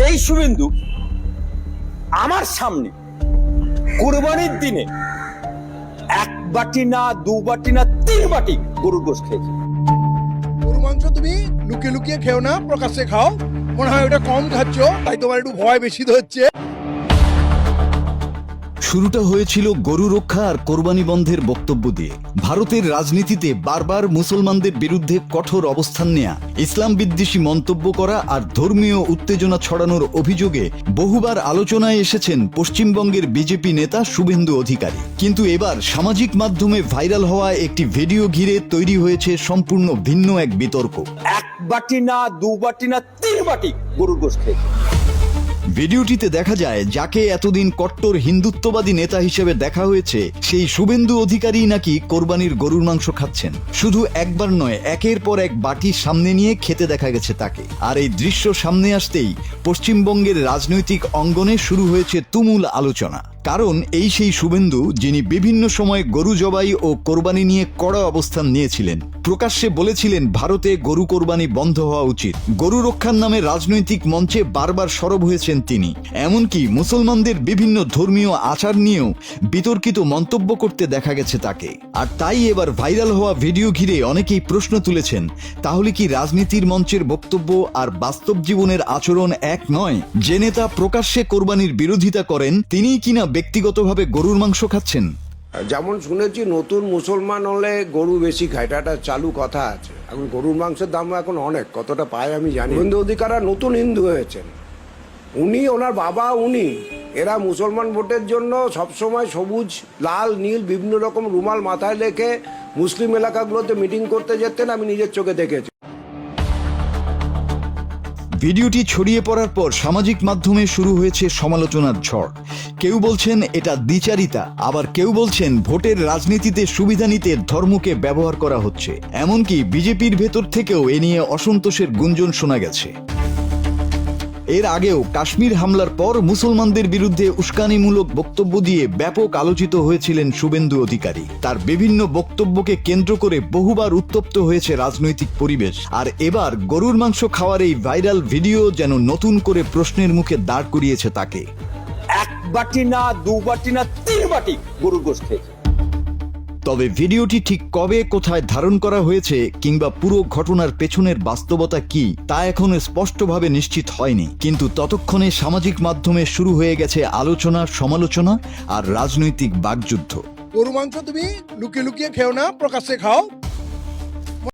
এই শুভেন্দু আমার সামনে কুরবানির দিনে এক বাটি না দু বাটি না 3 বাটি গরুর গোশত খেয়েছে। গরু মাংস তুমি লুকিয়ে লুকিয়ে খেও না, প্রকাশ্যে খাও। মনে হয় ওটা কম খাচ্ছ, তাই তোমার একটু ভয় বেশি হচ্ছে। শুরুটা হয়েছিল গরু রক্ষা আর কোরবানি বন্ধের বক্তব্য দিয়ে। ভারতের রাজনীতিতে বারবার মুসলমানদের বিরুদ্ধে কঠোর অবস্থান নেয়া, ইসলাম বিদ্বেষী মন্তব্য করা আর ধর্মীয় উত্তেজনা ছড়ানোর অভিযোগে বহুবার আলোচনায় এসেছেন পশ্চিমবঙ্গের বিজেপি নেতা শুভেন্দু অধিকারী। কিন্তু এবার সামাজিক মাধ্যমে ভাইরাল হওয়া একটি ভিডিও ঘিরে তৈরি হয়েছে সম্পূর্ণ ভিন্ন এক বিতর্ক। এক বাটি না দু বাটি না 3 বাটি গরুর গোশত খেয়েছে। ভিডিওটিতে দেখা যায় যাকে এতদিন কট্টর হিন্দুত্ববাদী নেতা হিসেবে দেখা হয়েছে, সেই শুভেন্দু অধিকারী নাকি কোরবানির গরুর মাংস খাচ্ছেন। শুধু একবার নয়, একের পর এক বাটি সামনে নিয়ে খেতে দেখা গেছে তাকে। আর এই দৃশ্য সামনে আসতেই পশ্চিমবঙ্গের রাজনৈতিক অঙ্গনে শুরু হয়েছে তুমুল আলোচনা। কারণ এই সেই শুভেন্দু যিনি বিভিন্ন সময় গরু জবাই ও কোরবানি নিয়ে কড়া অবস্থান নিয়েছিলেন। প্রকাশ্যে বলেছিলেন ভারতে গরু কোরবানি বন্ধ হওয়া উচিত। গরু রক্ষার নামে রাজনৈতিক মঞ্চে বারবার সরব হয়েছেন তিনি। এমনকি মুসলমানদের বিভিন্ন ধর্মীয় আচার নিয়েও বিতর্কিত মন্তব্য করতে দেখা গেছে তাকে। আর তাই এবার ভাইরাল হওয়া ভিডিও ঘিরে অনেকেই প্রশ্ন তুলেছেন, তাহলে কি রাজনীতির মঞ্চের বক্তব্য আর বাস্তব জীবনের আচরণ এক নয়? যে নেতা প্রকাশ্যে কোরবানির বিরোধিতা করেন তিনিই কিনা ব্যক্তিগতভাবে গরুর মাংস খাচ্ছেন। যেমন শুনেছি নতুন মুসলমান হলে গরু বেশি খায়, এটা একটা চালু কথা আছে। এখন গরুর মাংসের দাম এখন অনেক, কতটা পায় আমি জানি। শুভেন্দু অধিকারী নতুন হিন্দু হয়েছেন, উনি ওনার বাবা উনি এরা মুসলমান ভোটের জন্য সবসময় সবুজ লাল নীল বিভিন্ন রকম রুমাল মাথায় রেখে মুসলিম এলাকাগুলোতে মিটিং করতে যেতেন, আমি নিজের চোখে দেখেছি। ভিডিওটি ছড়িয়ে পড়ার পর সামাজিক মাধ্যমে শুরু হয়েছে সমালোচনার ঝড়। কেউ বলছেন এটা দ্বিচারিতা, আবার কেউ বলছেন ভোটের রাজনীতিতে সুবিধা নিতে ধর্মকে ব্যবহার করা হচ্ছে। এমনকি বিজেপির ভেতর থেকেও এ নিয়ে অসন্তোষের গুঞ্জন শোনা গেছে। এর আগেও কাশ্মীর হামলার পর মুসলমানদের বিরুদ্ধে উস্কানিমূলক বক্তব্য দিয়ে ব্যাপক আলোচিত হয়েছিলেন শুভেন্দু অধিকারী। তার বিভিন্ন বক্তব্যকে কেন্দ্র করে বহুবার উত্তপ্ত হয়েছে রাজনৈতিক পরিবেশ। আর এবার গরুর মাংস খাওয়ার এই ভাইরাল ভিডিও যেন নতুন করে প্রশ্নের মুখে দাঁড় করিয়েছে তাকে। এক বাটি না দু বাটি না 3 বাটি গরুর গোশত খেয়েছে। তবে ভিডিওটি ঠিক কবে কোথায় ধারণ করা হয়েছে কিংবা পুরো ঘটনার পেছনের বাস্তবতা কি তা এখনো স্পষ্টভাবে নিশ্চিত হয়নি। কিন্তু ততক্ষণে সামাজিক মাধ্যমে শুরু হয়ে গেছে আলোচনা, সমালোচনা আর রাজনৈতিক বাকযুদ্ধ। গরু মাংস তুমি লুকিয়ে লুকিয়ে খেও না, প্রকাশ্যে খাও।